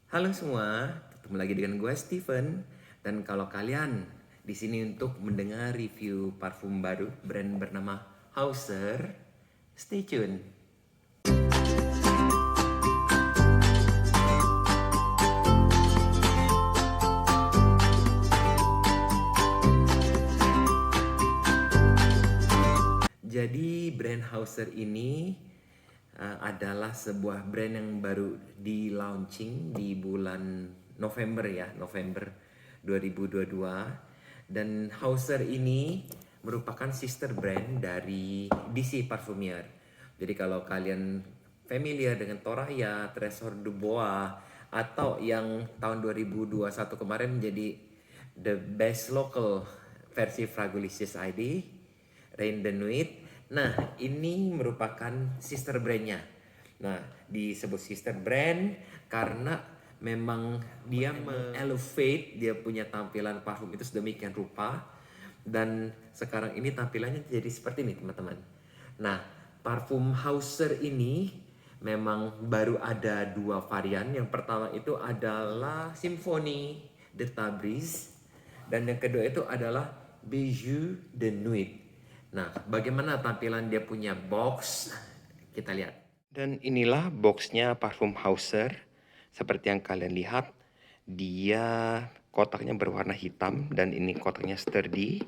Halo semua, ketemu lagi dengan gue Steven. Dan kalau kalian di sini untuk mendengar review parfum baru brand bernama Hauser, stay tune. Jadi brand Hauser ini adalah sebuah brand yang baru di launching di bulan November ya, November 2022. Dan Hauser ini merupakan sister brand dari DC Parfumier. Jadi kalau kalian familiar dengan Toraya, Tresor de Bois, atau yang tahun 2021 kemarin menjadi the best local versi Fragolicis ID, Rain de Nuit. Nah, ini merupakan sister brandnya. Nah, disebut sister brand karena memang dia elevate dia punya tampilan parfum itu sedemikian rupa, dan sekarang ini tampilannya jadi seperti ini, teman-teman. Nah, parfum Hauser ini memang baru ada dua varian. Yang pertama itu adalah Symphony de Tabriz, dan yang kedua itu adalah Bijou de Nuit. Nah, bagaimana tampilan dia punya box? Kita lihat. Dan inilah boxnya parfum Hauser. Seperti yang kalian lihat, dia kotaknya berwarna hitam dan ini kotaknya sturdy.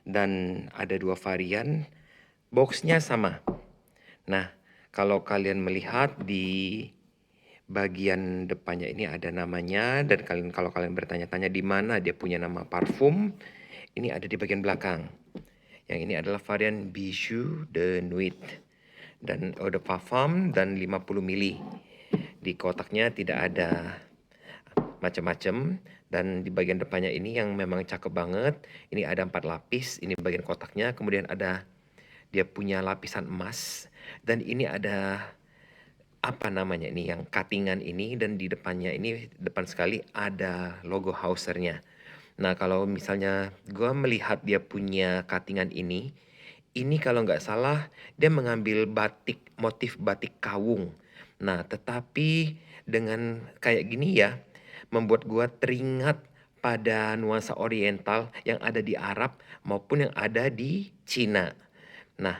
Dan ada dua varian. Boxnya sama. Nah, kalau kalian melihat di bagian depannya ini ada namanya, dan kalau kalian bertanya-tanya di mana dia punya nama parfum, ini ada di bagian belakang. Yang ini adalah varian Bijou de Nuit dan eau de parfum dan 50 ml. Di kotaknya tidak ada macam-macam, dan di bagian depannya ini yang memang cakep banget. Ini ada 4 lapis, ini bagian kotaknya, kemudian ada dia punya lapisan emas, dan ini ada apa namanya ini yang cuttingan ini, dan di depannya ini depan sekali ada logo Hausernya. Nah, kalau misalnya gue melihat dia punya cuttingan ini kalau nggak salah dia mengambil batik, motif batik kawung. Nah, tetapi dengan kayak gini ya, membuat gue teringat pada nuansa oriental yang ada di Arab maupun yang ada di Cina. Nah,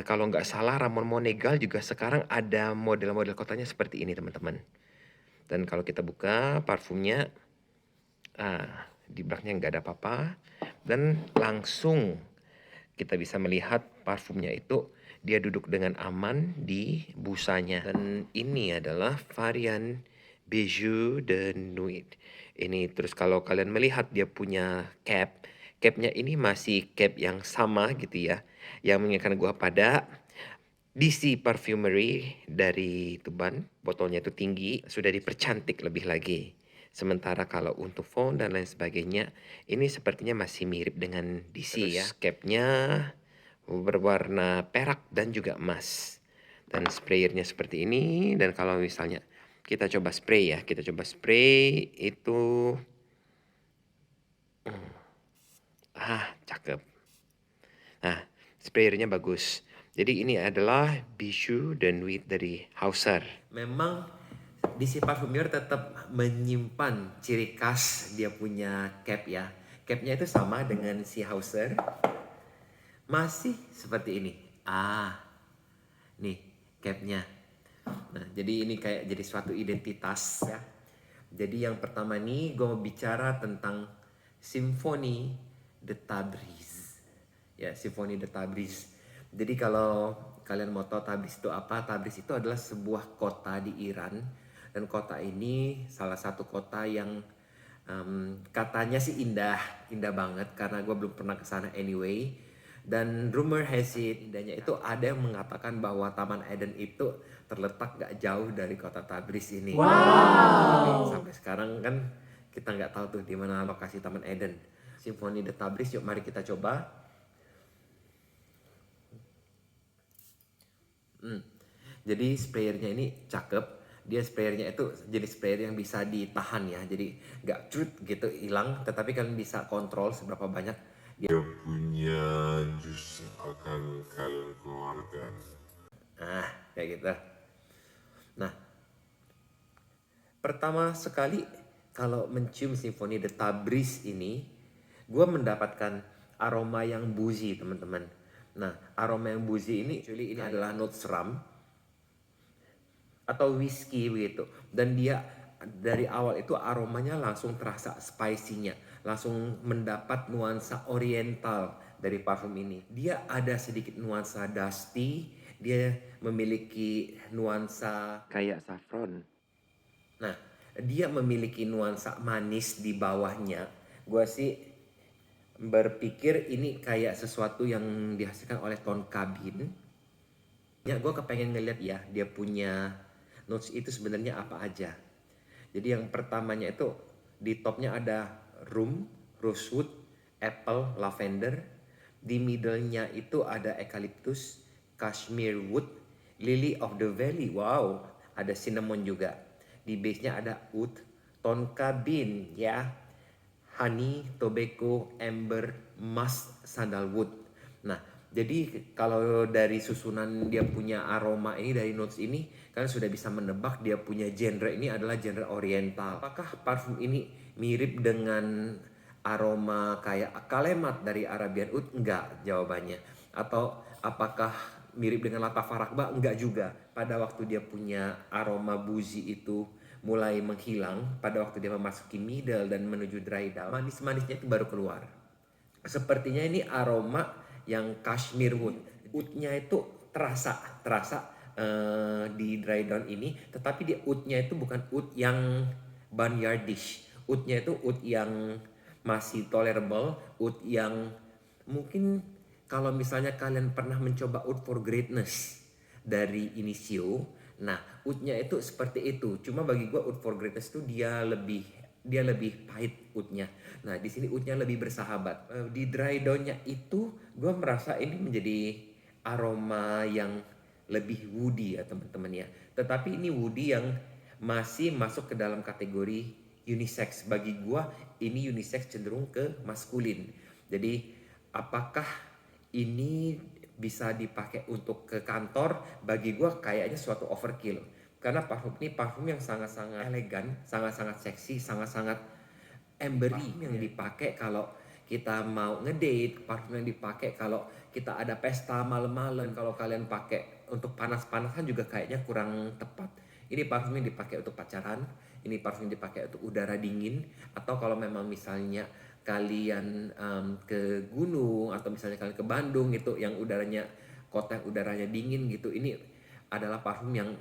kalau nggak salah Ramon Monegal juga sekarang ada model-model kotanya seperti ini, teman-teman. Dan kalau kita buka parfumnya, di belakangnya nggak ada apa-apa, dan langsung kita bisa melihat parfumnya itu dia duduk dengan aman di busanya. Dan ini adalah varian Bijou de Nuit. Ini terus kalau kalian melihat dia punya capnya ini masih cap yang sama gitu ya, yang mengingatkan gua pada DC Parfumery dari Tuban. Botolnya itu tinggi, sudah dipercantik lebih lagi. Sementara kalau untuk font dan lain sebagainya, ini sepertinya masih mirip dengan DC ya. Capnya berwarna perak dan juga emas. Dan sprayernya seperti ini. Dan kalau misalnya kita coba spray ya, kita coba spray itu, cakep. Nah, sprayernya bagus. Jadi ini adalah Bijou de Nuit dari Hauser. Memang DC Parfumier tetap menyimpan ciri khas dia punya cap ya. Capnya itu sama dengan si Hauser. Masih seperti ini. Nih capnya. Nah, jadi ini kayak jadi suatu identitas ya. Jadi yang pertama nih gue mau bicara tentang Symphony de Tabriz. Ya, Symphony de Tabriz. Jadi kalau kalian mau tahu Tabriz itu apa? Tabriz itu adalah sebuah kota di Iran. Dan kota ini salah satu kota yang katanya sih indah banget, karena gue belum pernah ke sana anyway. Dan rumor has it, indahnya itu ada yang mengatakan bahwa Taman Eden itu terletak gak jauh dari kota Tabriz ini. Wow. Tapi sampai sekarang kan kita nggak tahu tuh di mana lokasi Taman Eden. Symphony de Tabriz, yuk mari kita coba. Jadi sprayernya ini cakep. Dia sprayernya itu jadi sprayer yang bisa ditahan ya. Jadi nggak cut gitu hilang, tetapi kalian bisa kontrol seberapa banyak dia punya jus akan kalian keluarkan. kayak gitu. Nah, Pertama sekali kalau mencium Symphony de Tabriz ini, gue mendapatkan aroma yang boozy teman-teman. Nah, aroma yang boozy ini actually ini adalah notes rum atau whisky begitu. Dan dia dari awal itu aromanya langsung terasa spicy-nya, langsung mendapat nuansa oriental dari parfum ini. Dia ada sedikit nuansa dusty, dia memiliki nuansa kayak saffron. Nah, dia memiliki nuansa manis di bawahnya. Gua sih berpikir ini kayak sesuatu yang dihasilkan oleh Tonka Bean. Ya, gue kepengen ngeliat ya, dia punya notes itu sebenarnya apa aja. Jadi yang pertamanya itu di topnya ada rum, rosewood, apple, lavender. Di middle-nya itu ada eucalyptus, cashmere wood, lily of the valley. Wow, ada cinnamon juga. Di base-nya ada oud, tonka bean ya, honey, tobacco, amber, musk, sandalwood. Nah, jadi kalau dari susunan dia punya aroma ini, dari notes ini, kalian sudah bisa menebak dia punya genre ini adalah genre oriental. Apakah parfum ini mirip dengan aroma kayak kalemat dari Arabian Oud? Enggak jawabannya. Atau apakah mirip dengan Latafa Rakba? Enggak juga. Pada waktu dia punya aroma boozy itu mulai menghilang, pada waktu dia memasuki middle dan menuju dry down, manis-manisnya itu baru keluar. Sepertinya ini aroma yang cashmere wood. Woodnya itu terasa di dry down ini, tetapi dia woodnya itu bukan wood yang barnyardish. Woodnya itu wood yang masih tolerable, wood yang mungkin kalau misalnya kalian pernah mencoba Oud for Greatness dari Initio, nah oudnya itu seperti itu. Cuma bagi gue Oud for Greatness itu dia lebih pahit oudnya. Nah di sini oudnya lebih bersahabat. Di dry downnya itu gue merasa ini menjadi aroma yang lebih woody ya teman-teman ya. Tetapi ini woody yang masih masuk ke dalam kategori unisex. Bagi gue ini unisex cenderung ke maskulin. Jadi apakah ini bisa dipakai untuk ke kantor? Bagi gue kayaknya suatu overkill. Karena parfum ini parfum yang sangat-sangat elegan, sangat-sangat seksi, sangat-sangat ambery yang dipakai kalau kita mau ngedate, parfum yang dipakai kalau kita ada pesta malam-malam. Kalau kalian pakai untuk panas-panasan juga kayaknya kurang tepat. Ini parfum yang dipakai untuk pacaran, ini parfum yang dipakai untuk udara dingin, atau kalau memang misalnya kalian ke gunung atau misalnya kalian ke Bandung gitu yang udaranya kota yang udaranya dingin gitu, ini adalah parfum yang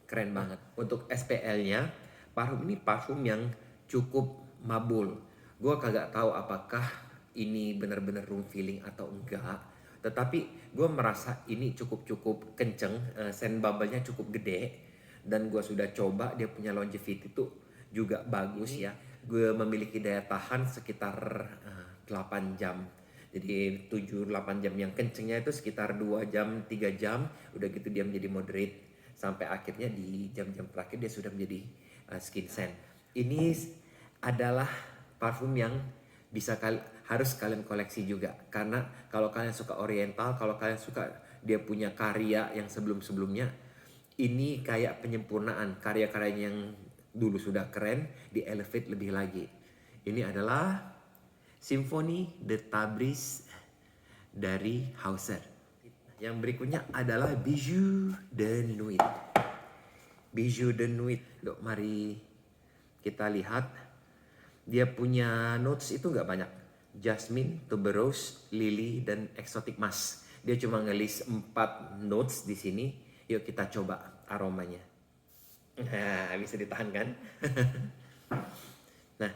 keren banget. Untuk SPL-nya, parfum ini parfum yang cukup mabul. Gue kagak tahu apakah ini benar-benar room feeling atau enggak. Tetapi gue merasa ini cukup kenceng, scent bubble-nya cukup gede. Dan gue sudah coba dia punya longevity itu juga bagus ya. Gue memiliki daya tahan sekitar 8 jam. Jadi 7-8 jam yang kencengnya itu sekitar 2 jam, 3 jam. Udah gitu dia menjadi moderate. Sampai akhirnya di jam-jam terakhir dia sudah menjadi skin scent. Ini adalah parfum yang harus kalian koleksi juga. Karena kalau kalian suka oriental, kalau kalian suka dia punya karya yang sebelum-sebelumnya, ini kayak penyempurnaan karya-karyanya yang dulu sudah keren, di elevate lebih lagi. Ini adalah Symphony de Tabriz dari Hauser. Yang berikutnya adalah Bijou de Nuit. Bijou de Nuit. Yuk, mari kita lihat. Dia punya notes itu nggak banyak. Jasmine, tuberose, lily, dan exotic musk. Dia cuma ngelis 4 notes di sini. Yuk kita coba aromanya. Nah, bisa ditahan kan? Nah,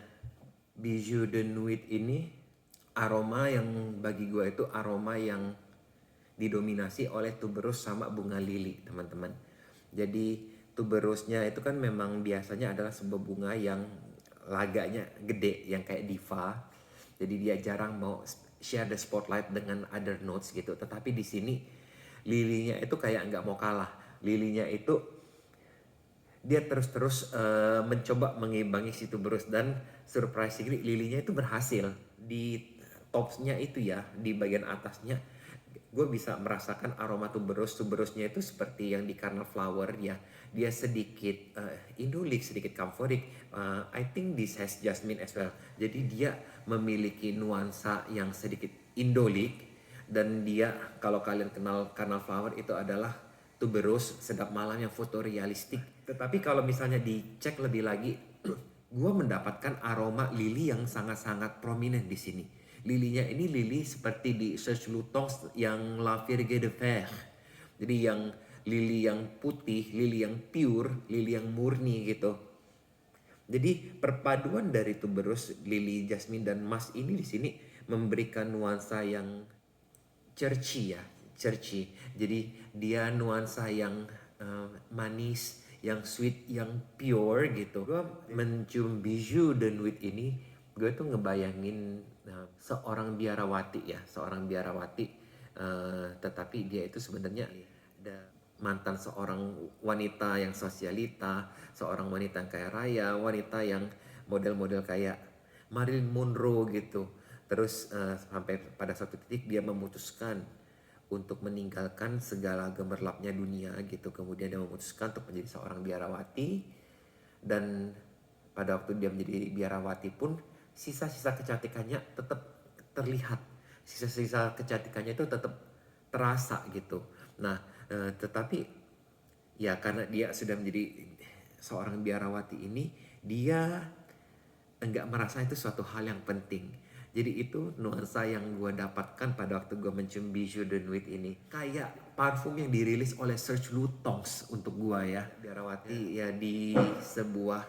Bijou de Nuit ini aroma yang bagi gue itu aroma yang didominasi oleh tuberose sama bunga lili, teman-teman. Jadi tuberose-nya itu kan memang biasanya adalah sebuah bunga yang laganya gede, yang kayak diva. Jadi dia jarang mau share the spotlight dengan other notes gitu. Tetapi di sini lilinya itu kayak nggak mau kalah. Lilinya itu dia terus mencoba mengimbangi si tuberose, dan surprisingly lilinya itu berhasil. Di topsnya itu ya, di bagian atasnya gue bisa merasakan aroma tuberose. Tuberosnya itu seperti yang di Carnal Flower ya. Dia sedikit indolic, sedikit camphoric. I think this has jasmine as well. Jadi dia memiliki nuansa yang sedikit indolic. Dan dia, kalau kalian kenal Carnal Flower, itu adalah tuberose sedap malam yang fotorealistik. Tetapi kalau misalnya dicek lebih lagi, gue mendapatkan aroma lili yang sangat-sangat prominent di sini. Lilinya ini lili seperti di Serge Lutens yang La Virge de Fer. Jadi yang lili yang putih, lili yang pure, lili yang murni gitu. Jadi perpaduan dari tuberose, lili, jasmine dan musk ini di sini memberikan nuansa yang churchy ya, churchy. Jadi dia nuansa yang manis, yang sweet, yang pure gitu. Gue mencium Bijou de Nuit ini, gue tuh ngebayangin seorang biarawati ya, seorang biarawati. Tetapi dia itu sebenarnya ada mantan seorang wanita yang sosialita, seorang wanita yang kaya raya, wanita yang model-model kayak Marilyn Monroe gitu. Terus sampai pada suatu titik dia memutuskan untuk meninggalkan segala gemerlapnya dunia gitu. Kemudian dia memutuskan untuk menjadi seorang biarawati. Dan pada waktu dia menjadi biarawati pun sisa-sisa kecantikannya tetap terlihat. Sisa-sisa kecantikannya itu tetap terasa gitu. Nah, tetapi ya karena dia sudah menjadi seorang biarawati ini, dia enggak merasa itu suatu hal yang penting. Jadi itu nuansa yang gue dapatkan pada waktu gue mencium Bijou de Nuit ini. Kayak parfum yang dirilis oleh Serge Lutens untuk gue ya. Biarawati ya di sebuah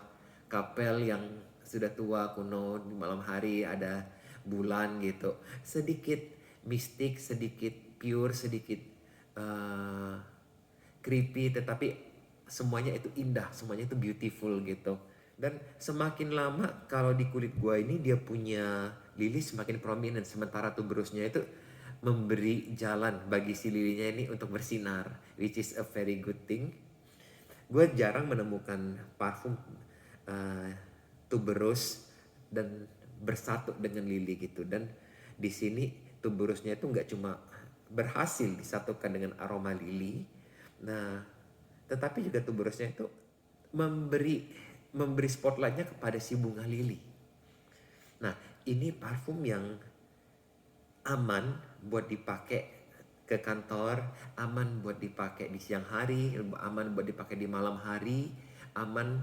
kapel yang sudah tua kuno, di malam hari ada bulan gitu. Sedikit mistik, sedikit pure, sedikit creepy, tetapi semuanya itu indah, semuanya itu beautiful gitu. Dan semakin lama kalau di kulit gua ini dia punya lili semakin prominent, sementara tuberosnya itu memberi jalan bagi si lilinya ini untuk bersinar, which is a very good thing. Gue jarang menemukan parfum tuberose dan bersatu dengan lili gitu. Dan di sini tuberosnya itu nggak cuma berhasil disatukan dengan aroma lili, nah tetapi juga tuberosnya itu memberi spotlightnya kepada si bunga lili. Nah, ini parfum yang aman buat dipakai ke kantor, aman buat dipakai di siang hari, aman buat dipakai di malam hari, aman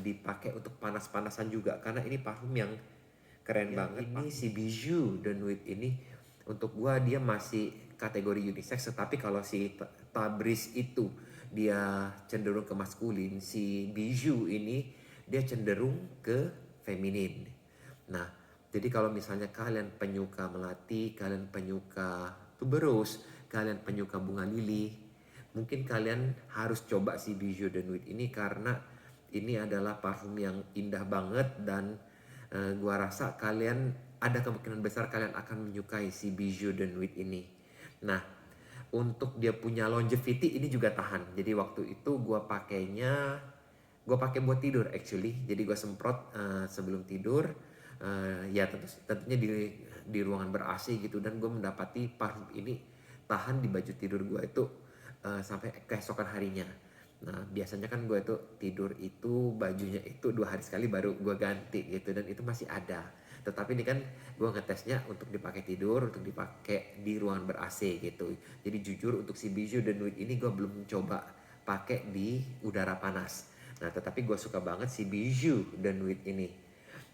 dipakai untuk panas-panasan juga, karena ini parfum yang keren banget. Ini si Bijou de Nuit ini untuk gua dia masih kategori unisex, tetapi kalau si Tabriz itu dia cenderung ke maskulin, si Bijou ini dia cenderung ke feminin. Nah, jadi kalau misalnya kalian penyuka melati, kalian penyuka tuberose, kalian penyuka bunga lili, mungkin kalian harus coba si Bijou de Nuit ini, karena ini adalah parfum yang indah banget. Dan gua rasa kalian ada kemungkinan besar kalian akan menyukai si Bijou de Nuit ini. Nah, untuk dia punya longevity ini juga tahan. Jadi waktu itu gue pakai buat tidur actually. Jadi gue semprot sebelum tidur. Ya tentunya di ruangan ber-AC gitu. Dan gue mendapati parfum ini tahan di baju tidur gue itu sampai keesokan harinya. Nah biasanya kan gue itu tidur itu bajunya itu 2 hari sekali baru gue ganti gitu. Dan itu masih ada. Tetapi ini kan gue ngetesnya untuk dipakai tidur, untuk dipakai di ruangan ber-AC gitu. Jadi jujur untuk si Bijou de Nuit ini gue belum coba pakai di udara panas. Nah tetapi gue suka banget si Bijou de Nuit ini.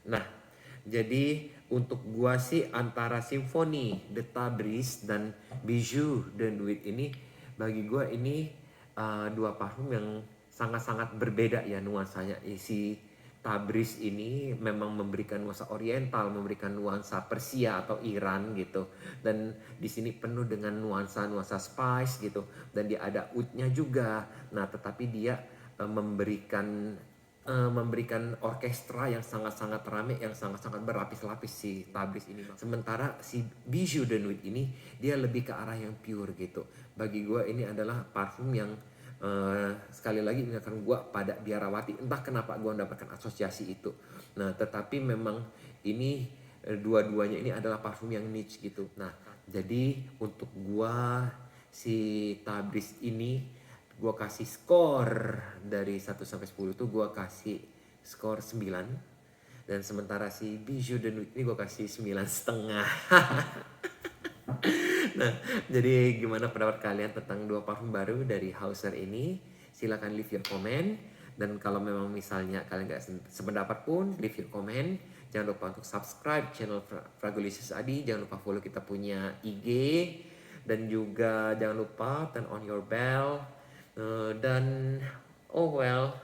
Nah jadi untuk gue sih antara Symphony de Tabriz dan Bijou de Nuit ini, bagi gue ini dua parfum yang sangat-sangat berbeda ya nuansanya. Si Tabriz ini memang memberikan nuansa oriental, memberikan nuansa Persia atau Iran gitu. Dan di sini penuh dengan nuansa-nuansa spice gitu. Dan dia ada oud-nya juga. Nah, tetapi dia memberikan orkestra yang sangat-sangat ramai, yang sangat-sangat berlapis-lapis si Tabriz ini. Sementara si Bijou de Nuit ini dia lebih ke arah yang pure gitu. Bagi gue ini adalah parfum yang sekali lagi mengingatkan gue pada biarawati. Entah kenapa gue mendapatkan asosiasi itu. Nah tetapi memang ini dua-duanya ini adalah parfum yang niche gitu. Nah Jadi untuk gua si Tabris ini gua kasih skor dari 1 sampai 10 tuh gua kasih skor 9. Dan sementara si Bijou de Nuit ini gua kasih 9,5. Nah, jadi gimana pendapat kalian tentang dua parfum baru dari Hauser ini? Silahkan leave your comment. Dan kalau memang misalnya kalian gak sependapat pun, leave your comment. Jangan lupa untuk subscribe channel Fragolicious Adi. Jangan lupa follow kita punya IG. Dan juga jangan lupa turn on your bell. Dan oh well,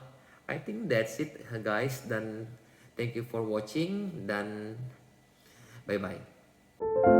I think that's it guys. Dan thank you for watching. Dan bye-bye.